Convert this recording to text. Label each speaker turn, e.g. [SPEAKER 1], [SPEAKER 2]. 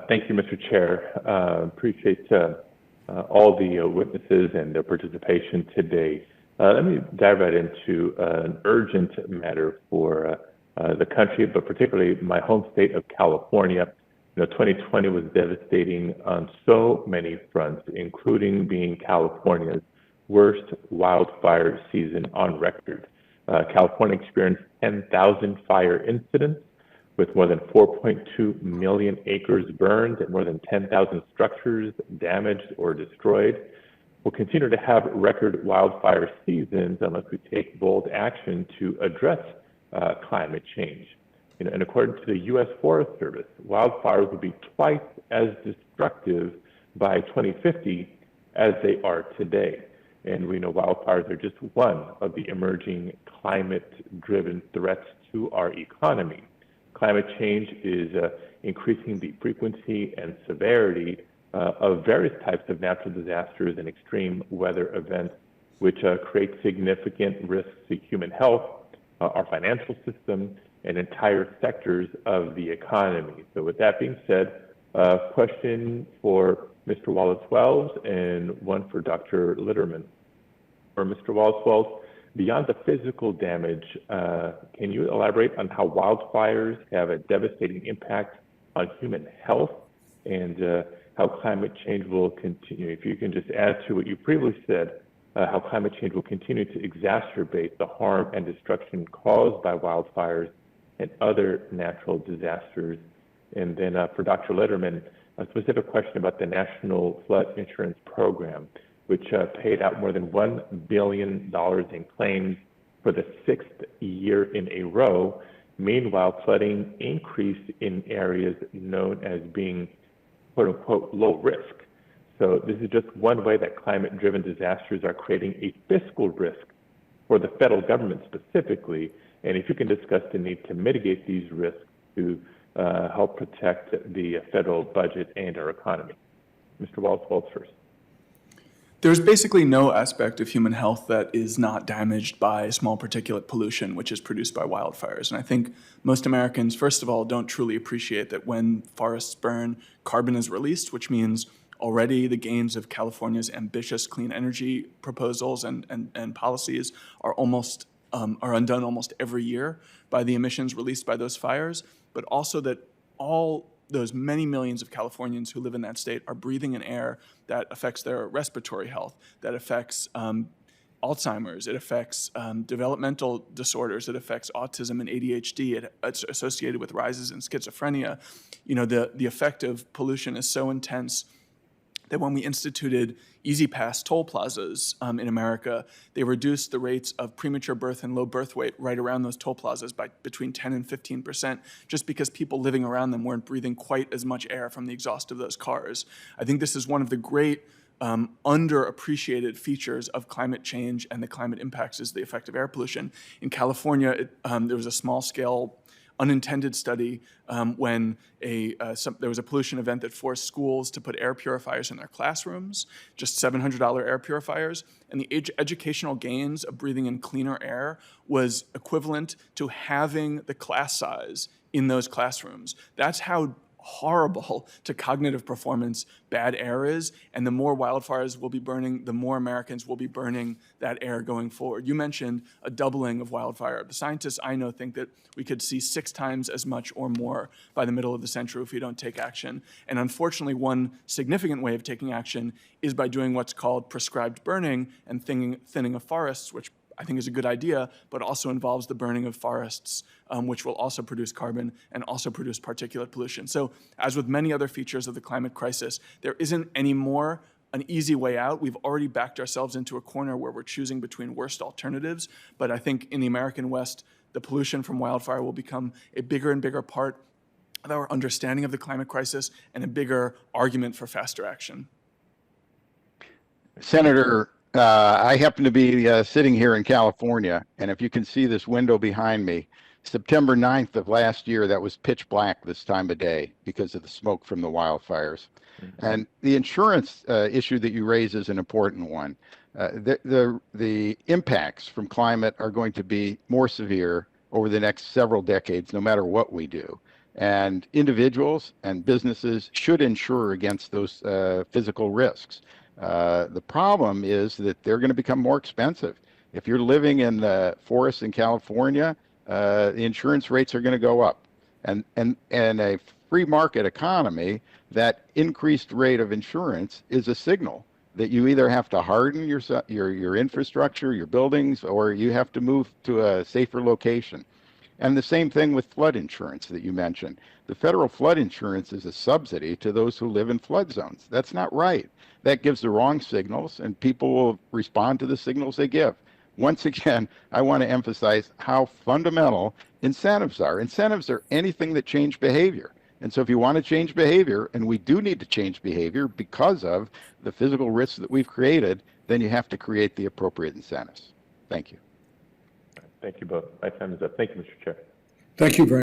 [SPEAKER 1] Thank you, Mr. Chair. Appreciate all the witnesses and their participation today. Let me dive right into an urgent matter for the country, but particularly my home state of California. 2020 was devastating on so many fronts, including being California's worst wildfire season on record. California experienced 10,000 fire incidents with more than 4.2 million acres burned and more than 10,000 structures damaged or destroyed. We'll continue to have record wildfire seasons unless we take bold action to address climate change. And according to the U.S. Forest Service, wildfires will be twice as destructive by 2050 as they are today. And we know wildfires are just one of the emerging climate-driven threats to our economy. Climate change is increasing the frequency and severity of various types of natural disasters and extreme weather events, which create significant risks to human health, our financial system, and entire sectors of the economy. So with that being said, question for Mr. Wallace-Wells and one for Dr. Litterman. For Mr. Wallace-Wells, beyond the physical damage, can you elaborate on how wildfires have a devastating impact on human health and how climate change will continue? If you can just add to what you previously said, how climate change will continue to exacerbate the harm and destruction caused by wildfires and other natural disasters. And then for Dr. Litterman, a specific question about the National Flood Insurance Program, which paid out more than $1 billion in claims for the sixth year in a row. Meanwhile, flooding increased in areas known as being, quote unquote, low risk. So this is just one way that climate-driven disasters are creating a fiscal risk for the federal government specifically. And if you can discuss the need to mitigate these risks to help protect the federal budget and our economy. Mr. Wallace-Wells first.
[SPEAKER 2] There's basically no aspect of human health that is not damaged by small particulate pollution, which is produced by wildfires. And I think most Americans, first of all, don't truly appreciate that when forests burn, carbon is released, which means already the gains of California's ambitious clean energy proposals and policies are undone almost every year by the emissions released by those fires, but also that all those many millions of Californians who live in that state are breathing in air that affects their respiratory health, that affects Alzheimer's, it affects developmental disorders, it affects autism and ADHD, it's associated with rises in schizophrenia. The effect of pollution is so intense that when we instituted Easy Pass toll plazas in America, they reduced the rates of premature birth and low birth weight right around those toll plazas by between 10 and 15%, just because people living around them weren't breathing quite as much air from the exhaust of those cars. I think this is one of the great underappreciated features of climate change and the climate impacts is the effect of air pollution. In California, there was a small-scale unintended study when there was a pollution event that forced schools to put air purifiers in their classrooms, just $700 air purifiers, and the educational gains of breathing in cleaner air was equivalent to halving the class size in those classrooms. That's how horrible to cognitive performance bad air is, and the more wildfires will be burning, the more Americans will be burning that air going forward. You mentioned a doubling of wildfire. The scientists I know think that we could see 6 times as much or more by the middle of the century if we don't take action. And unfortunately, one significant way of taking action is by doing what's called prescribed burning and thinning of forests, which I think is a good idea, but also involves the burning of forests, which will also produce carbon and also produce particulate pollution. So as with many other features of the climate crisis, there isn't anymore an easy way out. We've already backed ourselves into a corner where we're choosing between worst alternatives. But I think in the American West, the pollution from wildfire will become a bigger and bigger part of our understanding of the climate crisis and a bigger argument for faster action.
[SPEAKER 3] Senator, I happen to be sitting here in California, and if you can see this window behind me, September 9th of last year, that was pitch black this time of day because of the smoke from the wildfires. Mm-hmm. And the insurance issue that you raise is an important one. The impacts from climate are going to be more severe over the next several decades, no matter what we do. And individuals and businesses should insure against those physical risks. The problem is that they're going to become more expensive. If you're living in the forests in California, the insurance rates are going to go up. And a free market economy, that increased rate of insurance is a signal that you either have to harden your infrastructure, your buildings, or you have to move to a safer location. And the same thing with flood insurance that you mentioned. The federal flood insurance is a subsidy to those who live in flood zones. That's not right. That gives the wrong signals, and people will respond to the signals they give. Once again, I want to emphasize how fundamental incentives are. Incentives are anything that change behavior. And so if you want to change behavior, and we do need to change behavior because of the physical risks that we've created, then you have to create the appropriate incentives. Thank you.
[SPEAKER 1] Thank you both. My time is up. Thank you, Mr. Chair.
[SPEAKER 4] Thank you very much.